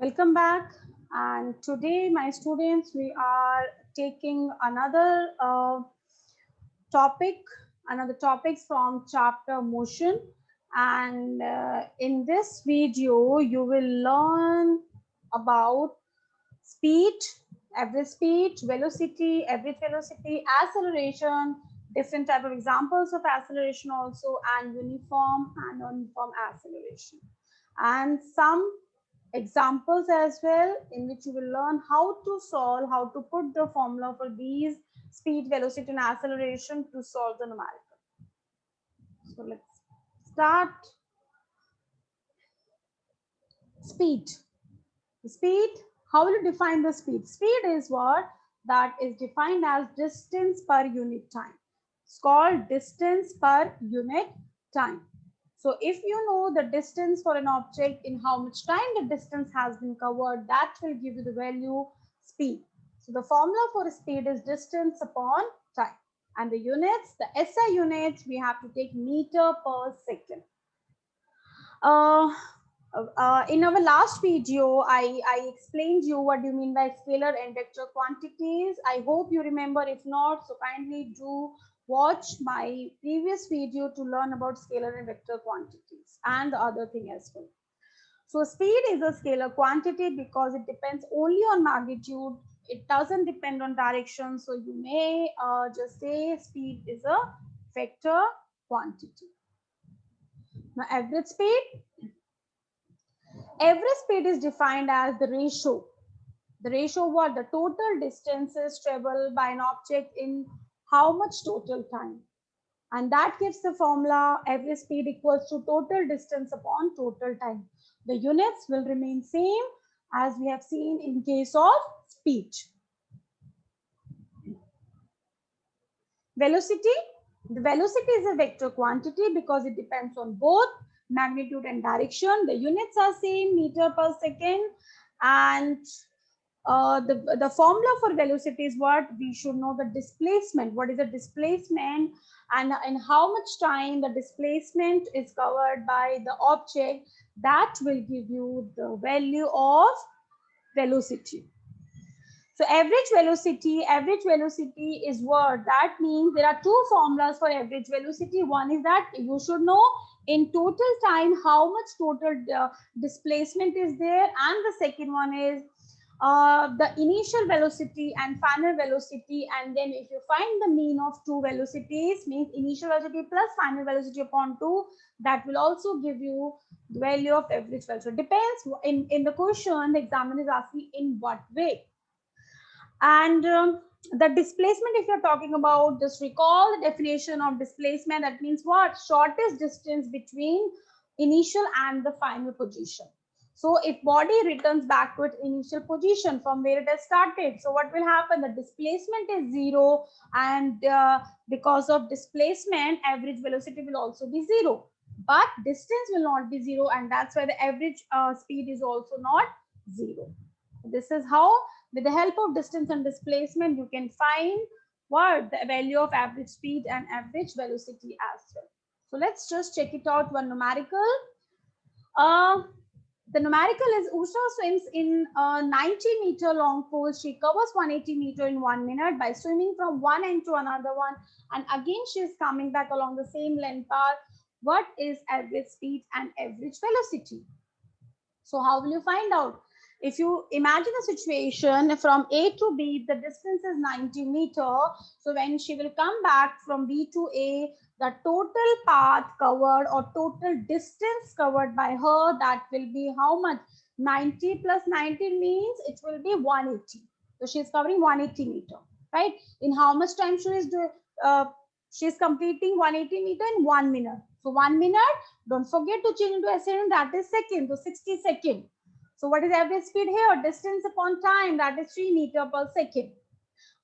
Welcome back. And today, my students, we are taking topic, another topics from chapter motion. And in this video, you will learn about speed, average speed, average velocity, acceleration, different type of examples of acceleration also, and uniform and non-uniform acceleration. And some examples as well in which you will learn how to put the formula for these speed, velocity, and acceleration to solve the numerical. So let's start. Speed. Speed, how will you define the speed? Speed is what? That is defined as distance per unit time. It's called distance per unit time. So if you know the distance for an object in how much time the distance has been covered, that will give you the value speed. So the formula for speed is distance upon time. And the units, the SI units, we have to take meter per second. In our last video, I explained you what do you mean by scalar and vector quantities. I hope you remember. If not, so kindly do watch my previous video to learn about scalar and vector quantities and the other thing as well. So speed is a scalar quantity because it depends only on magnitude. It doesn't depend on direction. So you may just say speed is a vector quantity. Now average speed. Average speed is defined as the ratio. The ratio of what? The total distances traveled by an object in how much total time. And that gives the formula average speed equals to total distance upon total time. The units will remain same as we have seen in case of speed. Velocity. The velocity is a vector quantity because it depends on both magnitude and direction. The units are same, meter per second, and the formula for velocity is what? We should know the displacement. What is the displacement and in how much time the displacement is covered by the object, that will give you the value of velocity. So average velocity is what? That means there are two formulas for average velocity. One is that you should know in total time how much total displacement is there, and the second one is the initial velocity and final velocity, and then if you find the mean of two velocities, means initial velocity plus final velocity upon 2, that will also give you the value of average velocity. Depends in the question, the examiner is asking in what way. And the displacement, if you're talking about, just recall the definition of displacement. That means what? Shortest distance between initial and the final position. So if body returns back to its initial position from where it has started, so what will happen? The displacement is 0, and because of displacement, average velocity will also be 0. But distance will not be 0, and that's why the average speed is also not 0. This is how, with the help of distance and displacement, you can find what? The value of average speed and average velocity as well. So let's just check it out. One numerical. Uh, the numerical is Usha swims in a 90-meter long pool. She covers 180 meter in 1 minute by swimming from one end to another one. And again, she is coming back along the same length path. What is average speed and average velocity? So how will you find out? If you imagine a situation from A to B, the distance is 90 meter. So when she will come back from B to A, the total path covered or total distance covered by her, that will be how much? 90 plus 90 means it will be 180. So she is covering 180 meter, right? In how much time she is doing? She is completing 180 meter in 1 minute. So 1 minute, don't forget to change into SI, that is second. So 60 seconds. So what is average speed here? Distance upon time, that is 3 meter per second.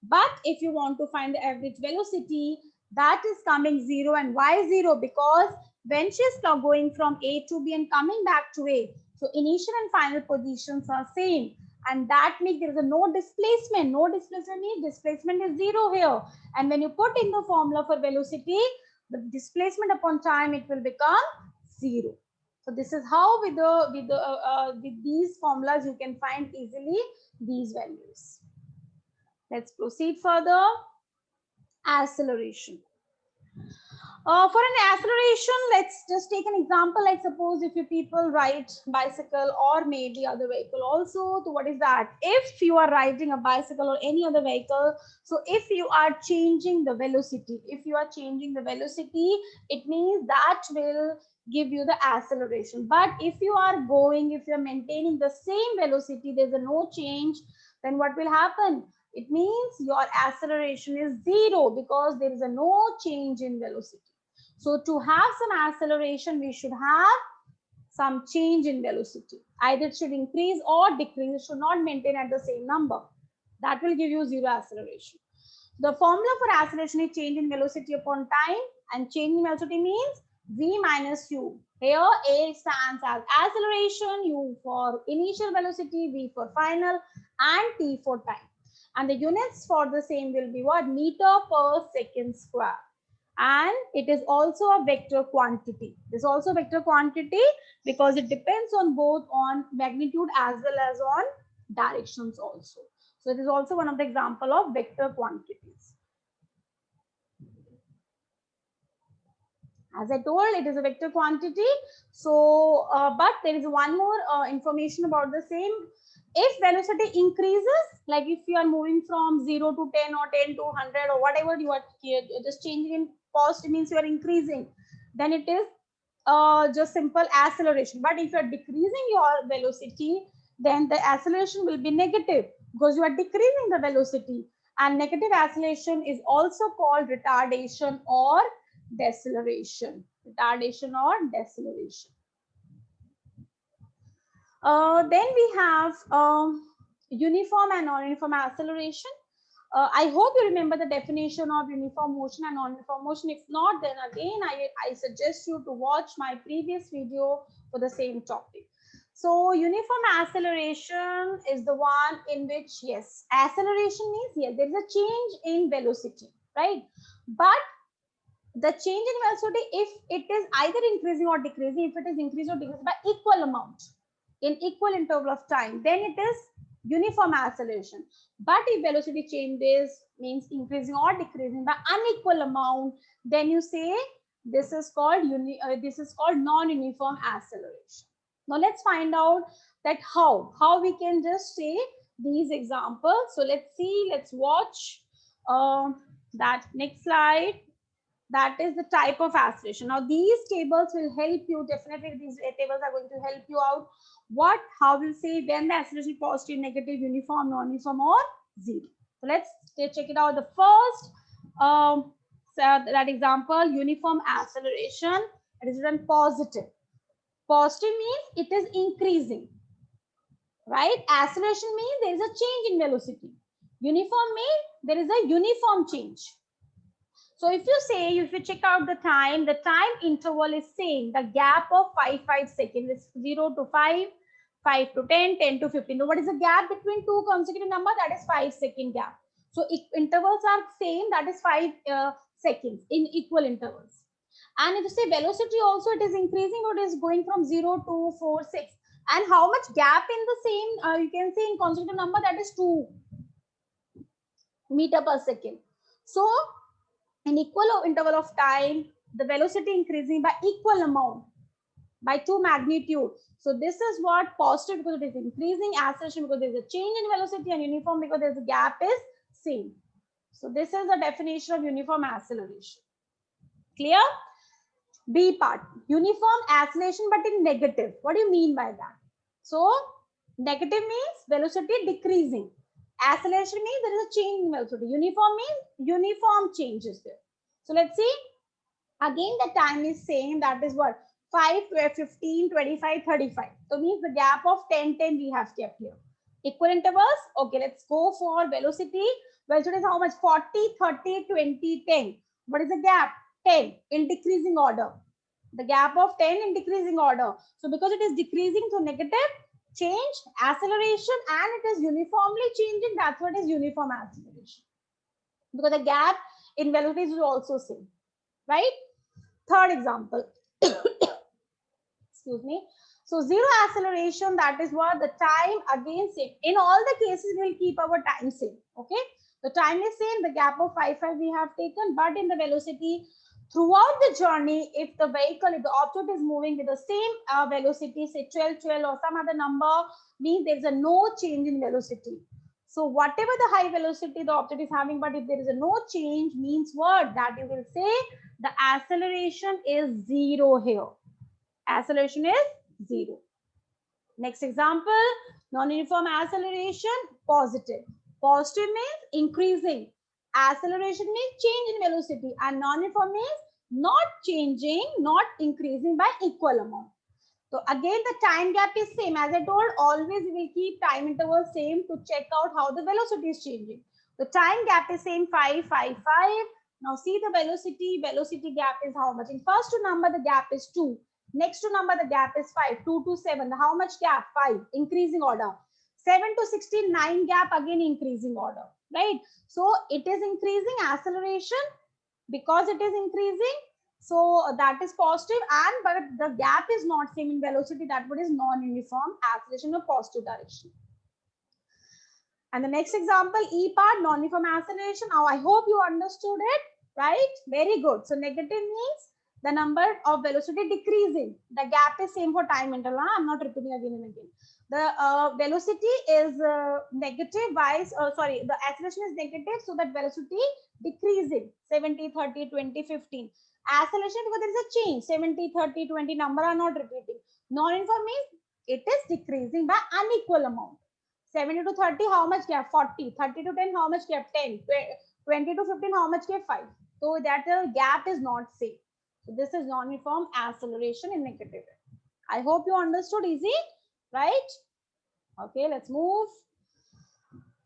But if you want to find the average velocity, that is coming 0. And why 0? Because when she is going from A to B and coming back to A, so initial and final positions are same. And that means there is a no displacement. No displacement means displacement is 0 here. And when you put in the formula for velocity, the displacement upon time, it will become 0. So this is how with these formulas you can find easily these values. Let's proceed further. Acceleration. For an acceleration, let's just take an example. Like suppose if you people ride bicycle or maybe other vehicle also. So what is that? If you are riding a bicycle or any other vehicle, so if you are changing the velocity, it means that will give you the acceleration. But if you are maintaining the same velocity, there's a no change, then what will happen? It means your acceleration is zero because there is a no change in velocity. So to have some acceleration, we should have some change in velocity. Either it should increase or decrease. It should not maintain at the same number. That will give you zero acceleration. The formula for acceleration is change in velocity upon time, and change in velocity means v minus u. Here A stands as acceleration, u for initial velocity, v for final, and t for time. And the units for the same will be what? Meter per second square. And it is also a vector quantity. This is also a vector quantity because it depends on both on magnitude as well as on directions also. So it is also one of the example of vector quantities. As I told, it is a vector quantity. So, but there is one more information about the same. If velocity increases, like if you are moving from 0 to 10 or 10 to 100 or whatever you are just changing in cost, means you are increasing, then it is just simple acceleration. But if you are decreasing your velocity, then the acceleration will be negative because you are decreasing the velocity. And negative acceleration is also called retardation or deceleration. Retardation or deceleration. Then we have uniform and non-uniform acceleration. I hope you remember the definition of uniform motion and non-uniform motion. If not, then again, I suggest you to watch my previous video for the same topic. So uniform acceleration is the one in which, yes, acceleration means, yes, there is a change in velocity, right? But the change in velocity, if it is either increasing or decreasing, if it is increased or decreased by equal amount in equal interval of time, then it is uniform acceleration. But if velocity changes, means increasing or decreasing by unequal amount, then you say this is called non-uniform acceleration. Now let's find out that how we can just say these examples. So let's see, let's watch that next slide. That is the type of acceleration. Now these tables will help you, definitely these tables are going to help you out. How we'll say when the acceleration is positive, negative, uniform, non-uniform or zero. So let's check it out. The first, that example, uniform acceleration, it is written positive. Positive means it is increasing, right? Acceleration means there is a change in velocity. Uniform means there is a uniform change. So if you check out the time interval is same. The gap of 5 seconds is 0 to 5, 5 to 10, 10 to 15. Now what is the gap between two consecutive numbers? That is 5-second gap. So intervals are same, that is 5 seconds in equal intervals. And if you say velocity also, it is increasing, or it is going from 0 to 4, 6. And how much gap in the same, you can say in consecutive number, that is 2 meter per second. So in equal interval of time, the velocity increasing by equal amount by 2 magnitude. So this is what positive because it is increasing, acceleration because there is a change in velocity, and uniform because there is a gap is same. So this is the definition of uniform acceleration. Clear? B part, uniform acceleration but in negative. What do you mean by that? So negative means velocity decreasing. Acceleration means there is a change in velocity. Uniform means uniform changes there. So let's see. Again, the time is same. That is what? 5, 12, 15, 25, 35. So means the gap of 10, 10 we have kept here. Equal intervals. Okay, let's go for velocity. Velocity is how much? 40, 30, 20, 10. What is the gap? 10 in decreasing order. The gap of 10 in decreasing order. So because it is decreasing to negative, change, acceleration, and it is uniformly changing, that's what is uniform acceleration. Because the gap in velocities is also same, right? Third example, excuse me. So zero acceleration, that is what the time again same. In all the cases, we'll keep our time same. Okay. The time is same, the gap of 5 we have taken, but in the velocity throughout the journey, if the vehicle, if the object is moving with the same velocity, say 12, 12 or some other number, means there's a no change in velocity. So whatever the high velocity the object is having, but if there is a no change, means what? That you will say the acceleration is zero here. Acceleration is zero. Next example, non-uniform acceleration, positive. Positive means increasing. Acceleration means change in velocity, and non-uniform means not changing, not increasing by equal amount. So again, the time gap is same. As I told, always we will keep time interval same to check out how the velocity is changing. The time gap is same, 5, 5, 5. Now see the velocity. Velocity gap is how much? In first two number, the gap is 2. Next two number, the gap is 5. 2 to 7. How much gap? 5. Increasing order. 7 to 16, 9 gap, again increasing order. Right? So it is increasing acceleration because it is increasing. So that is positive, and but the gap is not same in velocity. That what is non-uniform acceleration of positive direction. And the next example, E part, non-uniform acceleration. Now I hope you understood it, right? Very good. So negative means the number of velocity decreasing. The gap is same for time interval. I'm not repeating again and again. The velocity is negative, the acceleration is negative, so that velocity decreasing, 70, 30, 20, 15. Acceleration because there is a change, 70, 30, 20, number are not repeating. Non-uniform means it is decreasing by unequal amount. 70 to 30, how much gap? 40. 30 to 10, how much gap? 10. 20 to 15, how much gap? 5. So that gap is not same. So this is non-uniform acceleration in negative. I hope you understood easy, right? Okay, let's move.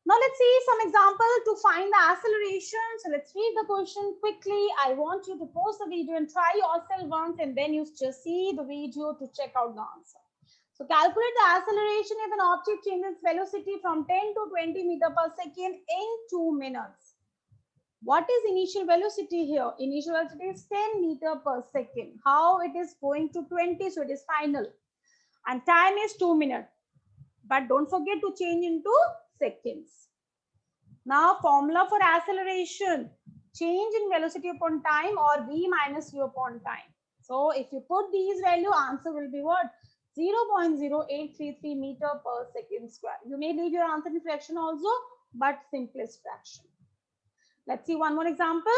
Now let's see some example to find the acceleration. So let's read the question quickly. I want you to pause the video and try yourself once, and then you just see the video to check out the answer. So calculate the acceleration if an object changes velocity from 10 to 20 meter per second in 2 minutes. What is initial velocity here? Initial velocity is 10 meter per second. How it is going to 20, so it is final. And time is 2 minutes. But don't forget to change into seconds. Now formula for acceleration, change in velocity upon time or v minus u upon time. So if you put these value, answer will be what? 0.0833 meter per second square. You may leave your answer in fraction also, but simplest fraction. Let's see one more example.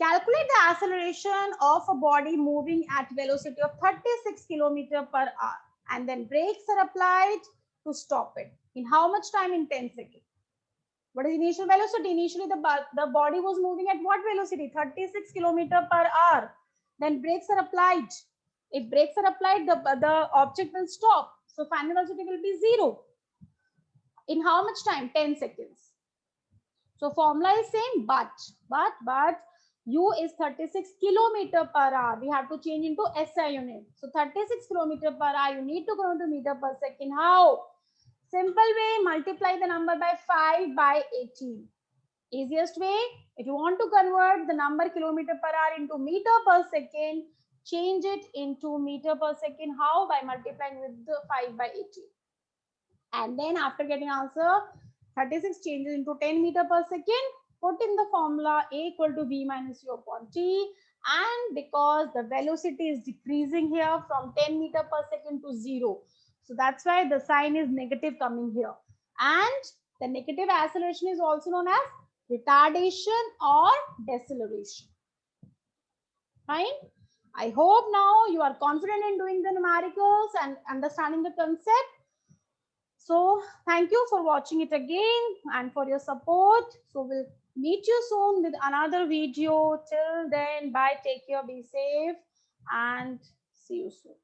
Calculate the acceleration of a body moving at velocity of 36 km per hour, and then brakes are applied to stop it. In how much time? In 10 seconds. What is initial velocity? Initially, the body was moving at what velocity? 36 km per hour. Then brakes are applied. If brakes are applied, the object will stop. So final velocity will be 0. In how much time? 10 seconds. So formula is same, but u is 36 km per hour. We have to change into SI unit. So 36 km per hour, you need to convert to meter per second. How? Simple way, multiply the number by 5 by 18. Easiest way, if you want to convert the number kilometer per hour into meter per second, change it into meter per second. How? By multiplying with the 5 by 18. And then after getting answer, 36 changes into 10 meter per second, put in the formula A equal to V minus U upon T. And because the velocity is decreasing here from 10 meter per second to 0. So that's why the sign is negative coming here. And the negative acceleration is also known as retardation or deceleration. Fine. I hope now you are confident in doing the numericals and understanding the concept. So thank you for watching it again and for your support. So we'll meet you soon with another video. Till then, bye, take care, be safe, and see you soon.